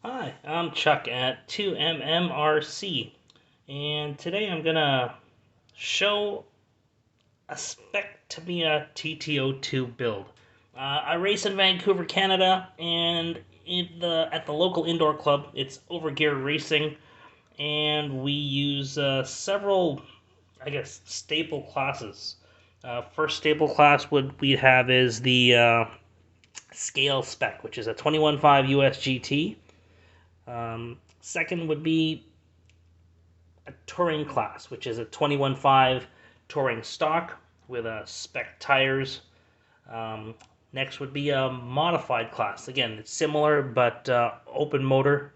Hi, I'm Chuck at 2MMRC, and today I'm gonna show a Spec Tamiya TT02 build. I race in Vancouver, Canada, and at the local indoor club, it's Overgeared Racing, and we use several, staple classes. First staple class we have is the Scale Spec, which is a 21.5 US GT. Second would be a touring class, which is a 21.5 touring stock with spec tires. Um, Next would be a modified class. Again, it's similar but open motor.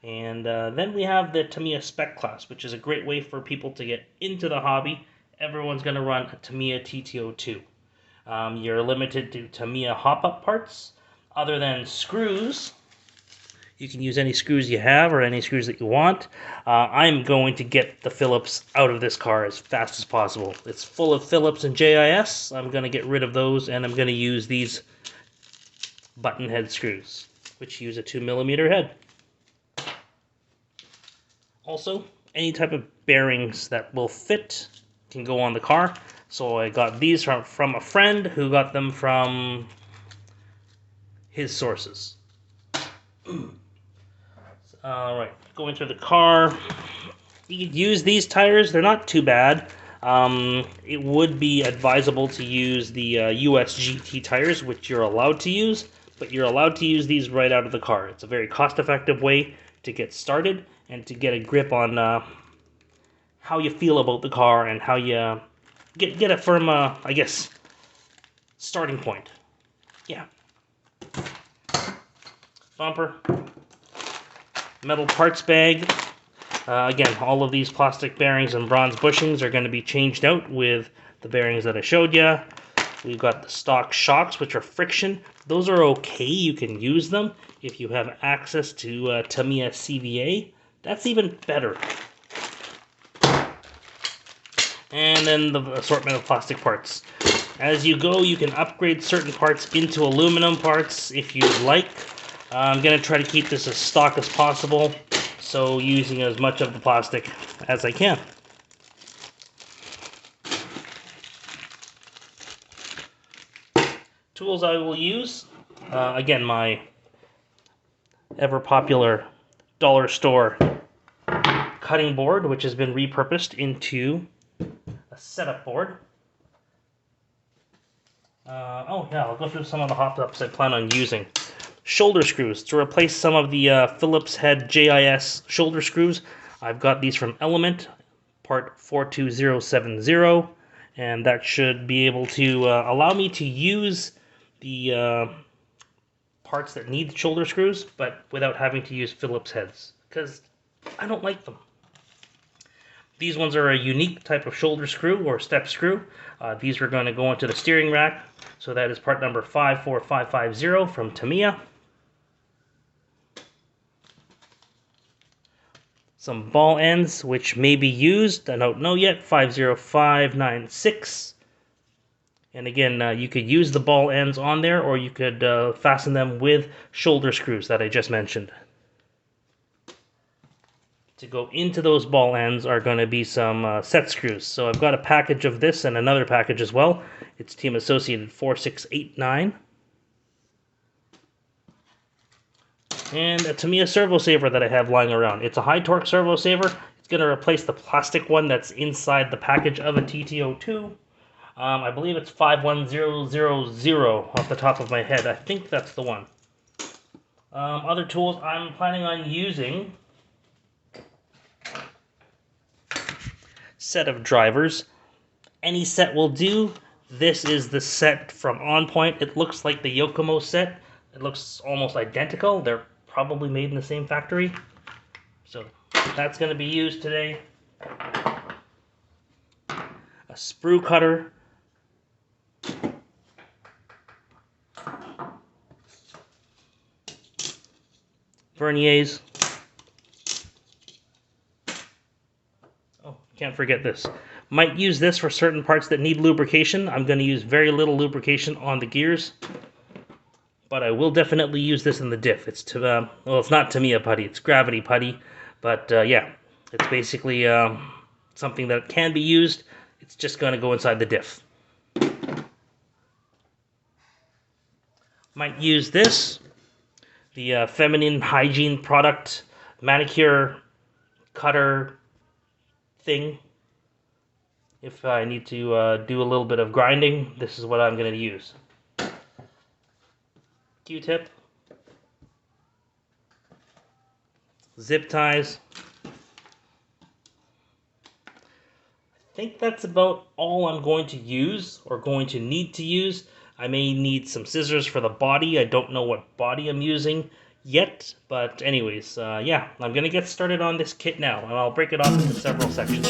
And then we have the Tamiya Spec class, which is a great way for people to get into the hobby. Everyone's going to run a Tamiya TT02. You're limited to Tamiya hop-up parts. Other than screws, you can use any screws you have or any screws that you want. I'm going to get the Phillips out of this car as fast as possible. It's full of Phillips and JIS. I'm going to get rid of those, and I'm going to use these button head screws, which use a 2mm head. Also, any type of bearings that will fit can go on the car. So I got these from a friend who got them from his sources. Alright, going through the car. You could use these tires, they're not too bad. It would be advisable to use the US GT tires, which you're allowed to use, but you're allowed to use these right out of the car. It's a very cost-effective way to get started and to get a grip on how you feel about the car and how you get a firm, starting point. Yeah. Bumper. Metal parts bag. Again, all of these plastic bearings and bronze bushings are going to be changed out with the bearings that I showed you. We've got the stock shocks, which are friction. Those are okay. You can use them. If you have access to Tamiya CVA, that's even better. And then the assortment of plastic parts. As you go, you can upgrade certain parts into aluminum parts if you'd like. I'm going to try to keep this as stock as possible, so using as much of the plastic as I can. Tools I will use, again, my ever-popular dollar store cutting board, which has been repurposed into a setup board. I'll go through some of the hop-ups I plan on using. Shoulder screws to replace some of the Phillips head JIS shoulder screws. I've got these from Element, part 42070, and that should be able to allow me to use the parts that need shoulder screws, but without having to use Phillips heads, because I don't like them. These ones are a unique type of shoulder screw or step screw. These are going to go into the steering rack, so that is part number 54550 from Tamiya. Some ball ends, which may be used, I don't know yet, 50596. And again, you could use the ball ends on there, or you could fasten them with shoulder screws that I just mentioned. To go into those ball ends are going to be some set screws. So I've got a package of this and another package as well. It's Team Associated 4689. And a Tamiya servo saver that I have lying around. It's a high torque servo saver. It's going to replace the plastic one that's inside the package of a TT02. I believe it's 51000 off the top of my head. I think that's the one. Other tools I'm planning on using. Set of drivers. Any set will do. This is the set from On Point. It looks like the Yokomo set. It looks almost identical. They're probably made in the same factory. So that's going to be used today. A sprue cutter. Verniers. Oh, can't forget this. Might use this for certain parts that need lubrication. I'm going to use very little lubrication on the gears. but I will definitely use this in the diff. It's well, it's not Tamiya putty, it's gravity putty, but yeah, it's basically something that can be used. It's just going to go inside the diff. Might use this, the feminine hygiene product manicure cutter thing. If I need to do a little bit of grinding, this is what I'm going to use. Q-tip, zip ties. I think that's about all I'm going to use or going to need to use. I may need some scissors for the body. I don't know what body I'm using yet, but anyways, yeah, I'm going to get started on this kit now, and I'll break it off into several sections.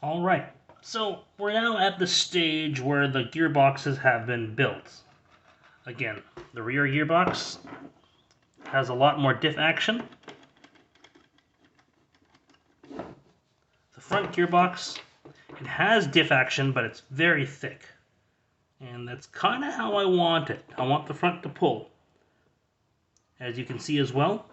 Alright, so we're now at the stage where the gearboxes have been built. Again, the rear gearbox has a lot more diff action. The front gearbox, it has diff action, but it's very thick. And that's kind of how I want it. I want the front to pull. As you can see as well,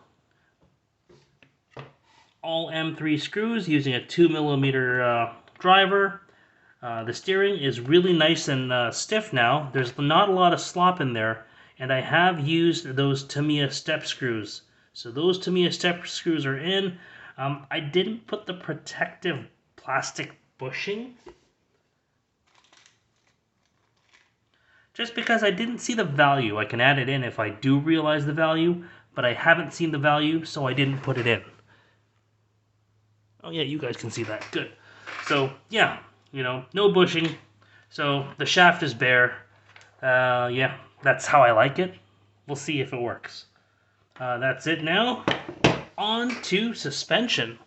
all M3 screws using a 2mm driver. The steering is really nice and stiff now. There's not a lot of slop in there, and I have used those Tamiya step screws. So those Tamiya step screws are in. I didn't put the protective plastic bushing, just because I didn't see the value. I can add it in if I do realize the value, but I haven't seen the value, so I didn't put it in. Oh yeah, you guys can see that. Good. So yeah, you know, no bushing. So the shaft is bare. Yeah, that's how I like it. We'll see if it works. That's it now. On to suspension.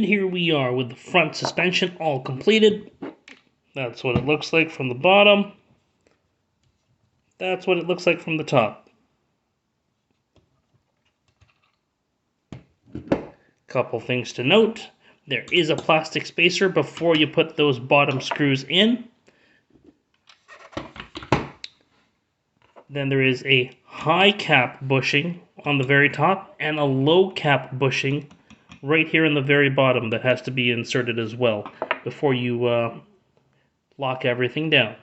And here we are with the front suspension all completed. That's what it looks like from the bottom. That's what it looks like from the top. Couple things to note. There is a plastic spacer before you put those bottom screws in. Then there is a high cap bushing on the very top and a low cap bushing right here in the very bottom that has to be inserted as well before you lock everything down.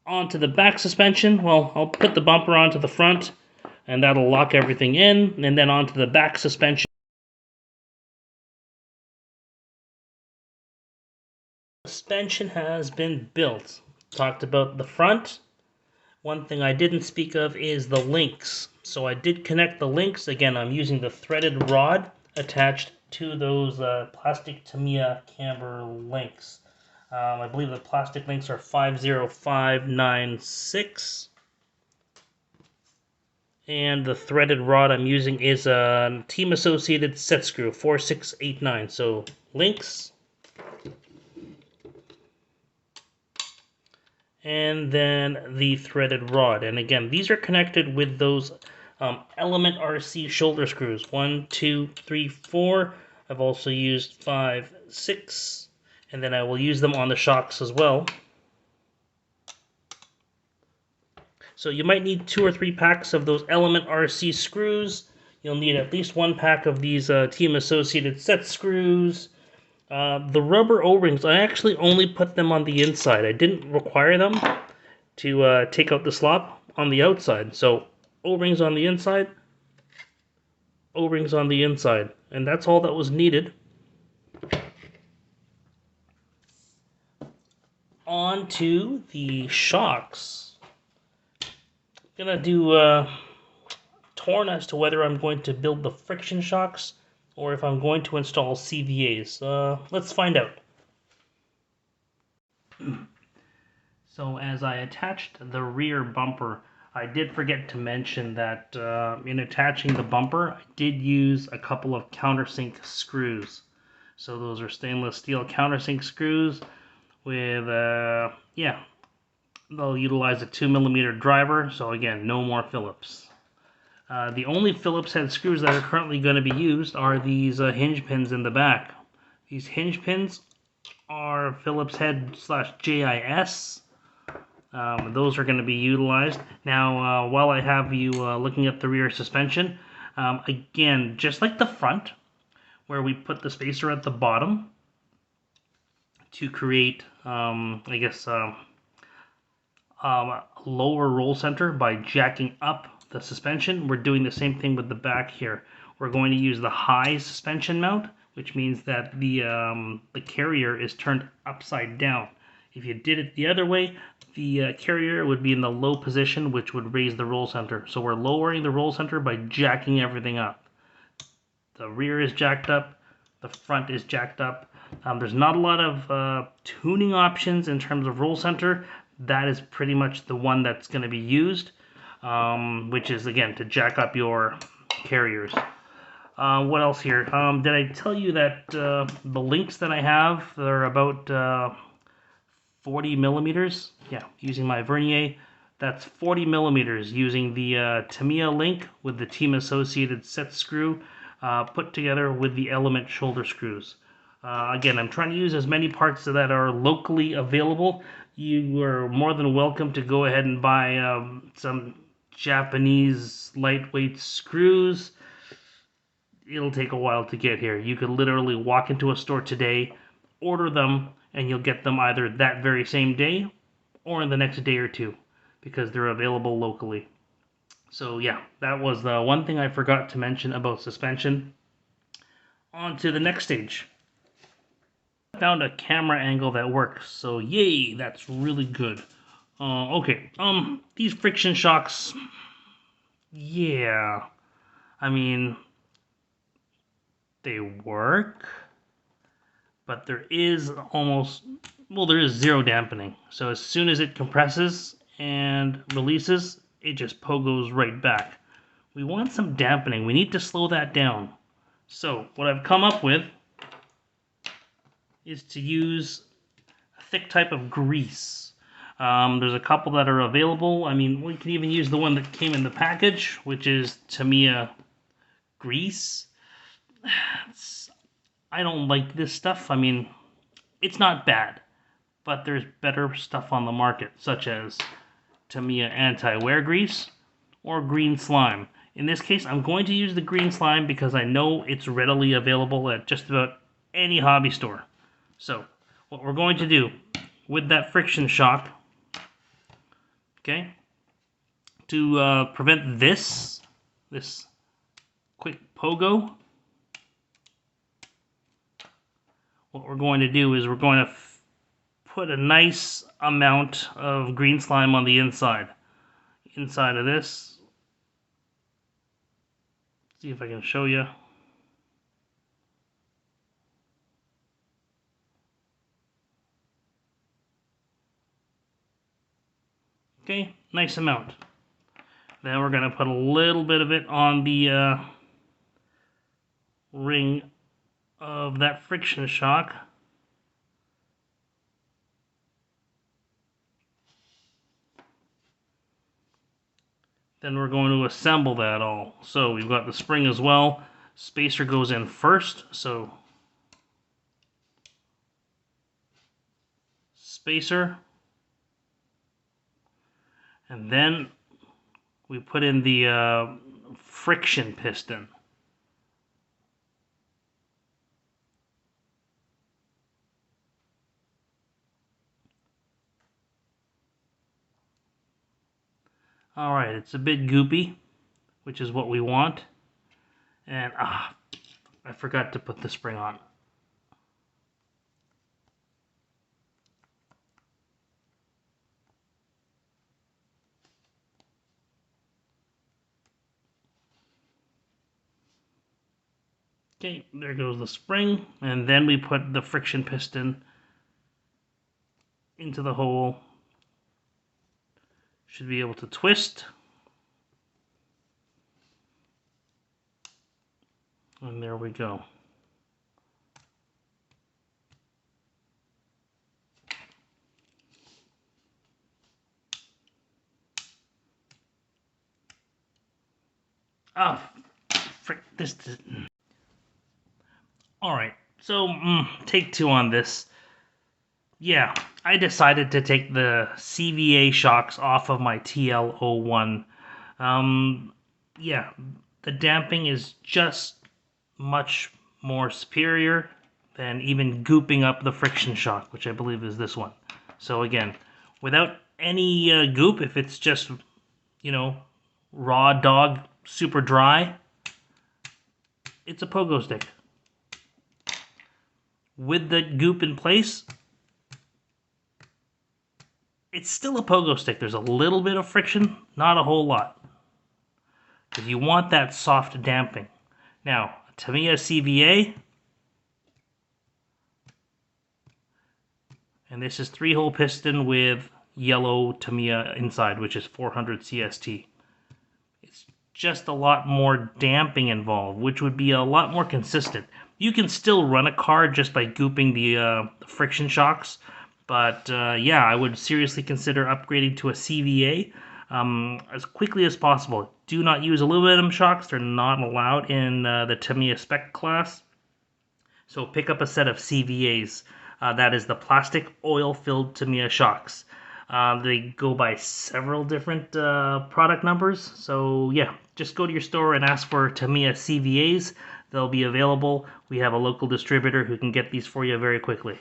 Onto the back suspension, well, I'll put the bumper onto the front and that'll lock everything in, and then onto the back suspension. Suspension has been built. Talked about the front. One thing I didn't speak of is the links. So I did connect the links. Again, I'm using the threaded rod attached to those plastic Tamiya camber links. I believe the plastic links are 50596. And the threaded rod I'm using is a team associated set screw 4689. So links. And then the threaded rod. And again, these are connected with those Element RC shoulder screws. 1, 2, 3, 4. I've also used 5, 6. And then I will use them on the shocks as well. So you might need 2 or 3 packs of those Element RC screws. You'll need at least 1 pack of these team associated set screws. The rubber O-rings, I actually only put them on the inside. I didn't require them to take out the slop on the outside. So O-rings on the inside, O-rings on the inside. And that's all that was needed. On to the shocks. I'm going to do torn as to whether I'm going to build the friction shocks or if I'm going to install CVAs. Let's find out. So as I attached the rear bumper, I did forget to mention that in attaching the bumper, I did use a couple of countersink screws. So those are stainless steel countersink screws with, they'll utilize a 2mm driver. So again, no more Phillips. The only Phillips head screws that are currently going to be used are these hinge pins in the back. These hinge pins are Phillips head / JIS. Those are going to be utilized. Now, while I have you looking at the rear suspension, again, just like the front, where we put the spacer at the bottom to create, lower roll center by jacking up the suspension, we're doing the same thing with the back here. We're going to use the high suspension mount, which means that the carrier is turned upside down. If you did it the other way, the carrier would be in the low position, which would raise the roll center. So we're lowering the roll center by jacking everything up. The rear is jacked up, the front is jacked up. There's not a lot of tuning options in terms of roll center. That is pretty much the one that's going to be used, which is, again, to jack up your carriers. What else here? Did I tell you that the links that I have, they're about 40mm? Yeah, using my vernier. That's 40mm using the Tamiya link with the team associated set screw put together with the Element shoulder screws. Again, I'm trying to use as many parts that are locally available. You are more than welcome to go ahead and buy some Japanese lightweight screws. It'll take a while to get here. You could literally walk into a store today, order them, and you'll get them either that very same day or in the next day or two because they're available locally. So yeah, that was the one thing I forgot to mention about suspension. On to the next stage. Found a camera angle that works, so yay, that's really good. Okay, these friction shocks, yeah, I mean, they work, but there is zero dampening. So as soon as it compresses and releases, it just goes right back. We want some dampening. We need to slow that down. So what I've come up with is to use a thick type of grease. There's a couple that are available. I mean, we can even use the one that came in the package, which is Tamiya grease. I don't like this stuff. I mean, it's not bad, but there's better stuff on the market, such as Tamiya anti-wear grease or green slime. In this case, I'm going to use the green slime because I know it's readily available at just about any hobby store. So, what we're going to do with that friction shock, okay, to prevent this quick pogo, what we're going to do is we're going to put a nice amount of green slime on the inside of this. See if I can show you. Okay, nice amount. Then we're going to put a little bit of it on the ring of that friction shock. Then we're going to assemble that all. So we've got the spring as well. Spacer goes in first, so spacer. And then we put in the friction piston. Alright, it's a bit goopy, which is what we want. And, I forgot to put the spring on. Okay, there goes the spring, and then we put the friction piston into the hole. Should be able to twist. And there we go. Oh, frick, this didn't. Alright, so take two on this. Yeah, I decided to take the CVA shocks off of my TL01. Yeah, the damping is just much more superior than even gooping up the friction shock, which I believe is this one. So again, without any goop, if it's just, you know, raw dog, super dry, it's a pogo stick. With the goop in place, it's still a pogo stick. There's a little bit of friction, not a whole lot. Because you want that soft damping. Now, Tamiya CVA, and this is 3-hole piston with yellow Tamiya inside, which is 400 CST. It's just a lot more damping involved, which would be a lot more consistent. You can still run a car just by gooping the friction shocks, but yeah, I would seriously consider upgrading to a CVA as quickly as possible. Do not use aluminum shocks. They're not allowed in the Tamiya Spec class. So pick up a set of CVAs. That is the plastic oil-filled Tamiya shocks. They go by several different product numbers. So yeah, just go to your store and ask for Tamiya CVAs. They'll be available. We have a local distributor who can get these for you very quickly.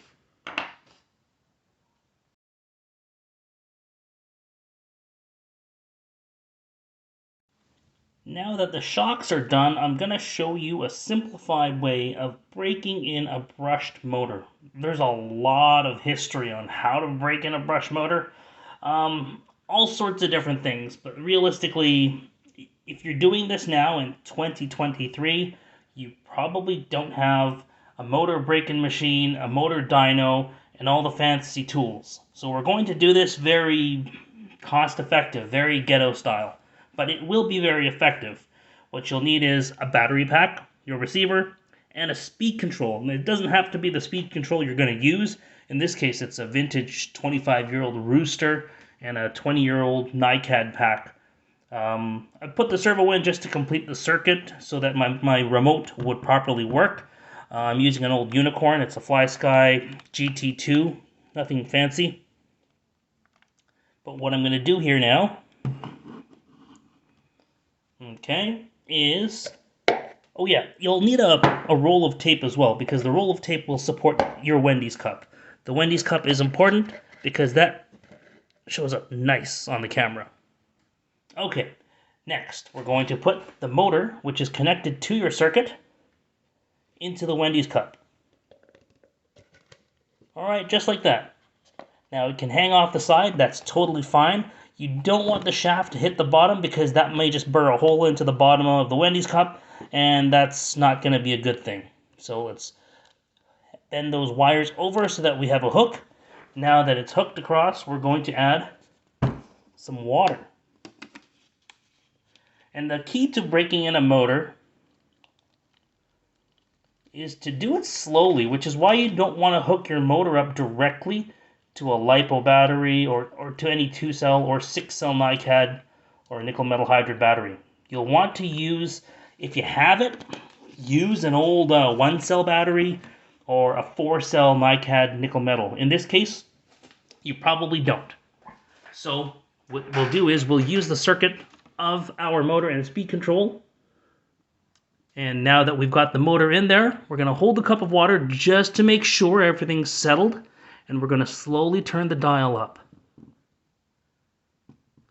Now that the shocks are done, I'm going to show you a simplified way of breaking in a brushed motor. There's a lot of history on how to break in a brushed motor. All sorts of different things, but realistically, if you're doing this now in 2023, you probably don't have a motor break-in machine, a motor dyno, and all the fancy tools. So we're going to do this very cost-effective, very ghetto style. But it will be very effective. What you'll need is a battery pack, your receiver, and a speed control. And it doesn't have to be the speed control you're going to use. In this case, it's a vintage 25-year-old Rooster and a 20-year-old NiCad pack. I put the servo in just to complete the circuit so that my remote would properly work. I'm using an old Unicorn. It's a FlySky GT2. Nothing fancy. But what I'm going to do here now, okay, is... Oh yeah, you'll need a roll of tape as well, because the roll of tape will support your Wendy's cup. The Wendy's cup is important because that shows up nice on the camera. Okay, next we're going to put the motor, which is connected to your circuit, into the Wendy's cup. Alright, just like that. Now it can hang off the side, that's totally fine. You don't want the shaft to hit the bottom because that may just burr a hole into the bottom of the Wendy's cup, and that's not going to be a good thing. So let's bend those wires over so that we have a hook. Now that it's hooked across, we're going to add some water. And the key to breaking in a motor is to do it slowly, which is why you don't want to hook your motor up directly to a LiPo battery or to any 2-cell or 6-cell NiCad or nickel metal hydride battery. You'll want to use, if you have it, use an old 1-cell battery or a 4-cell NiCad nickel metal. In this case, you probably don't. So what we'll do is we'll use the circuit of our motor and speed control. And now that we've got the motor in there, we're going to hold the cup of water just to make sure everything's settled. And we're going to slowly turn the dial up.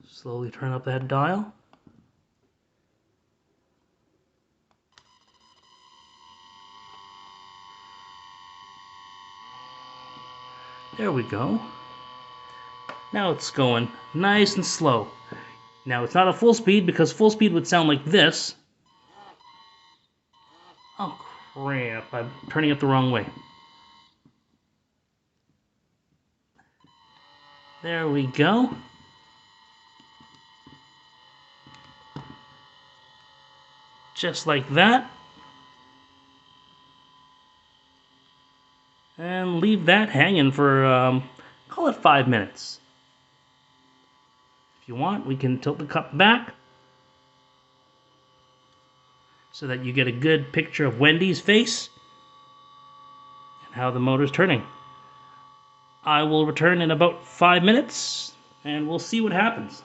Slowly turn up that dial. There we go. Now it's going nice and slow. Now it's not a full speed because full speed would sound like this. Oh crap, I'm turning it the wrong way. There we go. Just like that. And leave that hanging for, call it 5 minutes. If you want, we can tilt the cup back so that you get a good picture of Wendy's face and how the motor's turning. I will return in about 5 minutes and we'll see what happens.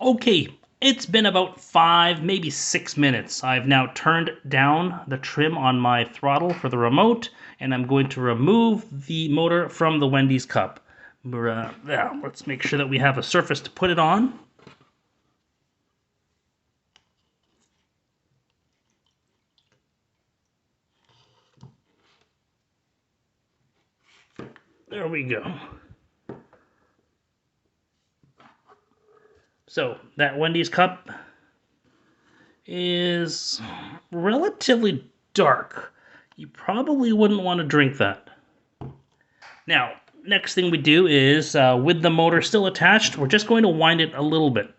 Okay, it's been about 5, maybe 6 minutes. I've now turned down the trim on my throttle for the remote, and I'm going to remove the motor from the Wendy's cup. Let's make sure that we have a surface to put it on. There we go. So, that Wendy's cup is relatively dark. You probably wouldn't want to drink that. Now, next thing we do is, with the motor still attached, we're just going to wind it a little bit.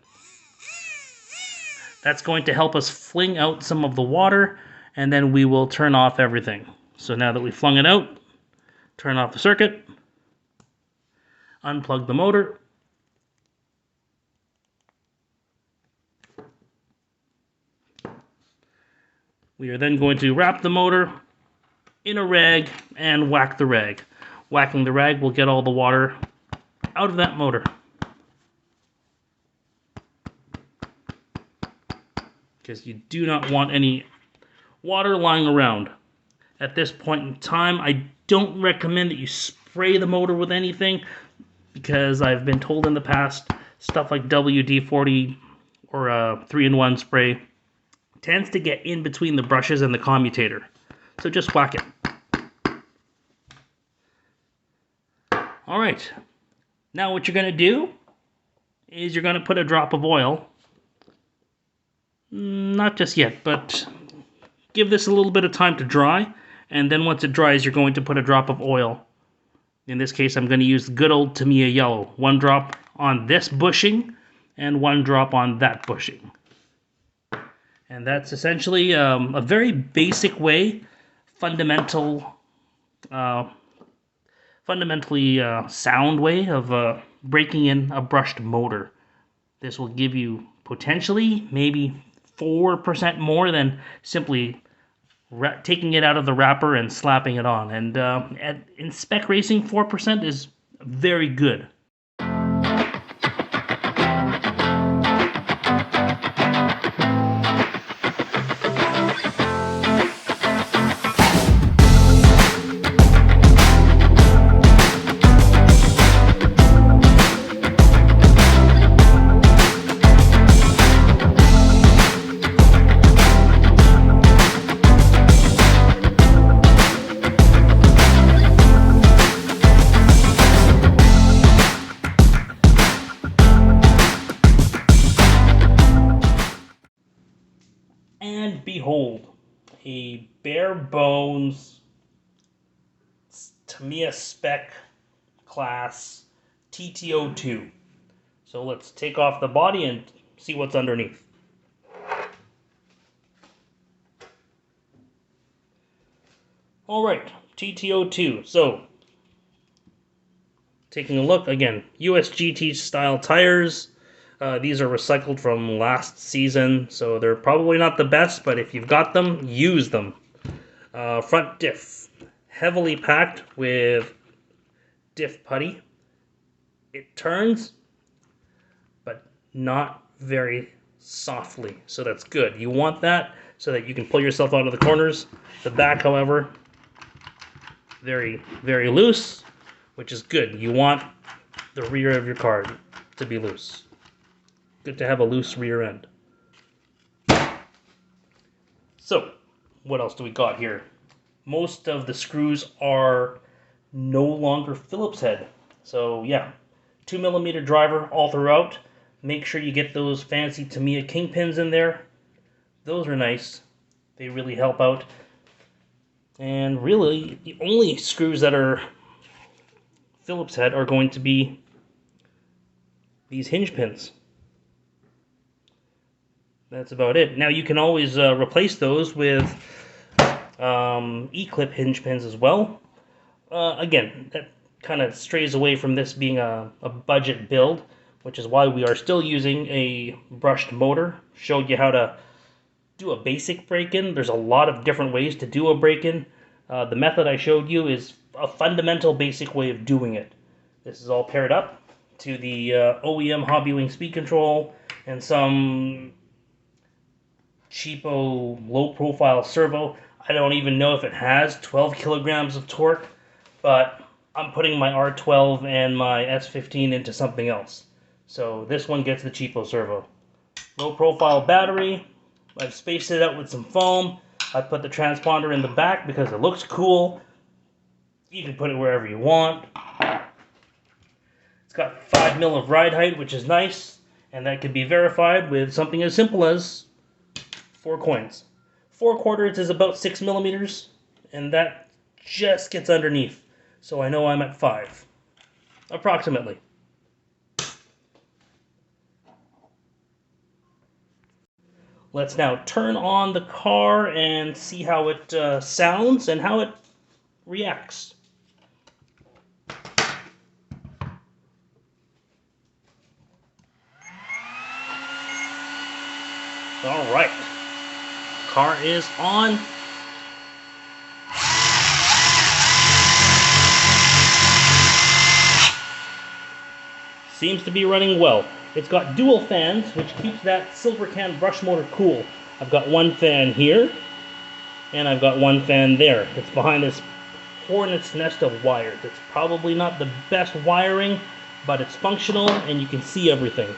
That's going to help us fling out some of the water, and then we will turn off everything. So now that we've flung it out, turn off the circuit, unplug the motor, we are then going to wrap the motor in a rag and whack the rag. Whacking the rag will get all the water out of that motor. Because you do not want any water lying around. At this point in time, I don't recommend that you spray the motor with anything, because I've been told in the past, stuff like WD-40 or 3-in-1 spray tends to get in between the brushes and the commutator. So just whack it. Alright, now what you're going to do is you're going to put a drop of oil. Not just yet, but give this a little bit of time to dry, and then once it dries, you're going to put a drop of oil. In this case, I'm going to use the good old Tamiya yellow. 1 drop on this bushing, and 1 drop on that bushing. And that's essentially a very basic way, fundamentally sound way of breaking in a brushed motor. This will give you potentially maybe 4% more than simply taking it out of the wrapper and slapping it on. And in spec racing, 4% is very good. And behold, a bare bones Tamiya Spec class TT02. So let's take off the body and see what's underneath. Alright, TT02. So, taking a look, again, USGT style tires. These are recycled from last season, so they're probably not the best, but if you've got them, use them. Front diff, heavily packed with diff putty. It turns, but not very softly, so that's good. You want that so that you can pull yourself out of the corners. The back, however, very, very loose, which is good. You want the rear of your car to be loose. Good to have a loose rear end. So, what else do we got here? Most of the screws are no longer Phillips head. So yeah, 2mm driver all throughout. Make sure you get those fancy Tamiya kingpins in there. Those are nice. They really help out. And really, the only screws that are Phillips head are going to be these hinge pins. That's about it. Now you can always replace those with E-clip hinge pins as well. Again, that kind of strays away from this being a budget build, which is why we are still using a brushed motor. Showed you how to do a basic break-in. There's a lot of different ways to do a break-in. The method I showed you is a fundamental basic way of doing it. This is all paired up to the OEM Hobbywing speed control and some cheapo low-profile servo. I don't even know if it has 12 kilograms of torque, but I'm putting my R12 and my S15 into something else. So this one gets the cheapo servo. Low-profile battery. I've spaced it out with some foam. I put the transponder in the back because it looks cool. You can put it wherever you want. It's got 5mm of ride height, which is nice, and that can be verified with something as simple as 4 coins. 4/4 is about 6mm, and that just gets underneath. So I know I'm at 5, approximately. Let's now turn on the car and see how it sounds and how it reacts. All right. Car is on. Seems to be running well. It's got dual fans, which keeps that silver can brush motor cool. I've got one fan here, and I've got one fan there. It's behind this hornet's nest of wires. It's probably not the best wiring, but it's functional, and you can see everything.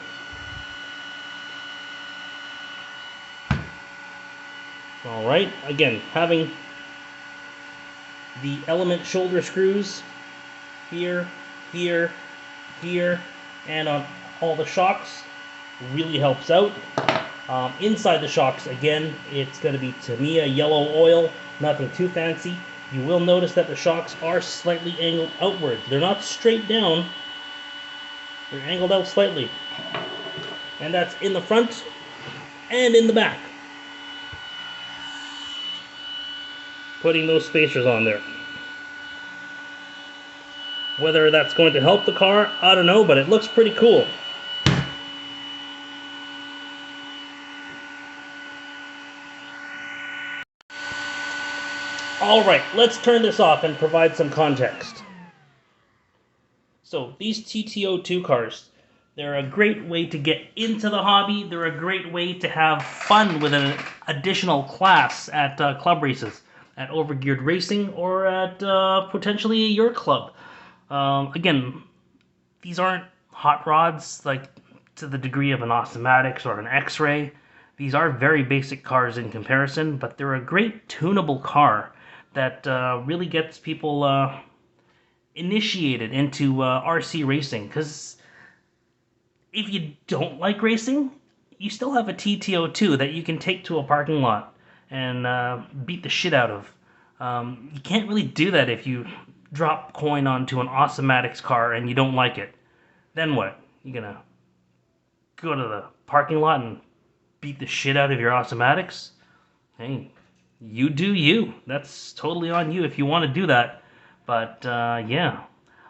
Alright, again, having the element shoulder screws here, here, here, and on all the shocks really helps out. Inside the shocks, again, it's going to be Tamiya yellow oil, nothing too fancy. You will notice that the shocks are slightly angled outwards. They're not straight down, they're angled out slightly. And that's in the front and in the back. putting those spacers on there. Whether that's going to help the car, I don't know, but it looks pretty cool. Alright, let's turn this off and provide some context. So, these TT02 cars, they're a great way to get into the hobby. They're a great way to have fun with an additional class at club races, at Overgeared Racing, or at potentially your club. Again, these aren't hot rods like to the degree of an Osmatics or an X-Ray. These are very basic cars in comparison, but they're a great tunable car that really gets people initiated into RC racing. Because if you don't like racing, you still have a TT02 that you can take to a parking lot and beat the shit out of. You can't really do that if you drop coin onto an Osmatics car and you don't like it. Then what? You gonna go to the parking lot and beat the shit out of your Osmatics? Hey, you do you. That's totally on you if you want to do that. But yeah.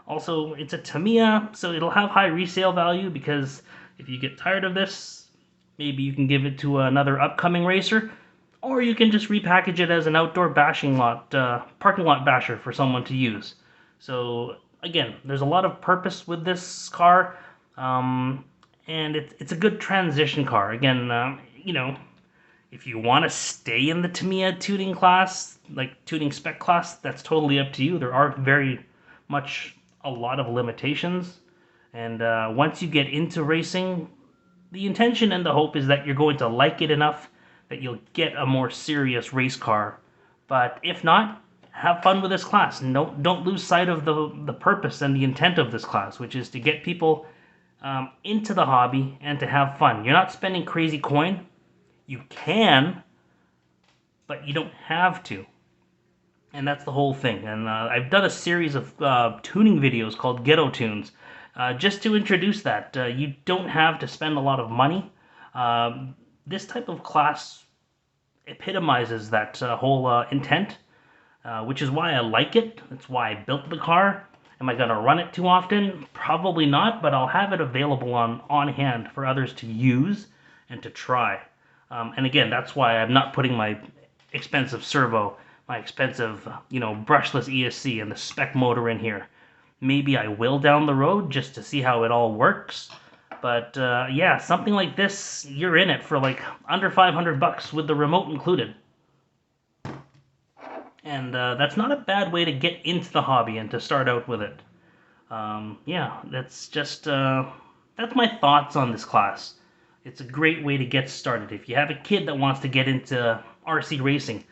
Also, it's a Tamiya, so it'll have high resale value because if you get tired of this, maybe you can give it to another upcoming racer, or you can just repackage it as an outdoor bashing lot, parking lot basher for someone to use. So again, there's a lot of purpose with this car, and it's a good transition car. Again, you know, if you want to stay in the Tamiya tuning class, like tuning spec class, that's totally up to you. There are very much a lot of limitations, and once you get into racing, the intention and the hope is that you're going to like it enough that you'll get a more serious race car. But if not, have fun with this class. No, don't lose sight of the purpose and the intent of this class, which is to get people into the hobby and to have fun. You're not spending crazy coin. You can, but you don't have to. And that's the whole thing. And I've done a series of tuning videos called Ghetto Tunes, just to introduce that. You don't have to spend a lot of money. This type of class epitomizes that whole intent, which is why I like it. That's why I built the car. Am I going to run it too often? Probably not, but I'll have it available on hand for others to use and to try. And again, that's why I'm not putting my expensive servo, my expensive, brushless ESC and the spec motor in here. Maybe I will down the road just to see how it all works. But yeah, something like this, you're in it for like under $500 with the remote included. And that's not a bad way to get into the hobby and to start out with it. Yeah, that's just, that's my thoughts on this class. It's a great way to get started. If you have a kid that wants to get into RC racing,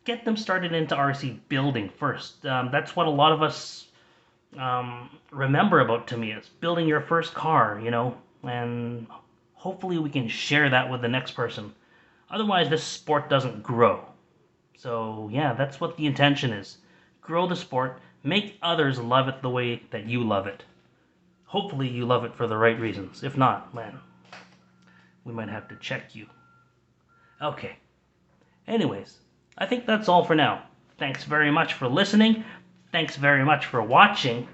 get them started into RC building first. That's what a lot of us remember about Tamiya. It's building your first car, and hopefully we can share that with the next person. Otherwise, this sport doesn't grow. So yeah, that's what the intention is. Grow the sport, make others love it the way that you love it. Hopefully you love it for the right reasons. If not, man, we might have to check you. Okay. Anyways, I think that's all for now. Thanks very much for listening. Thanks very much for watching.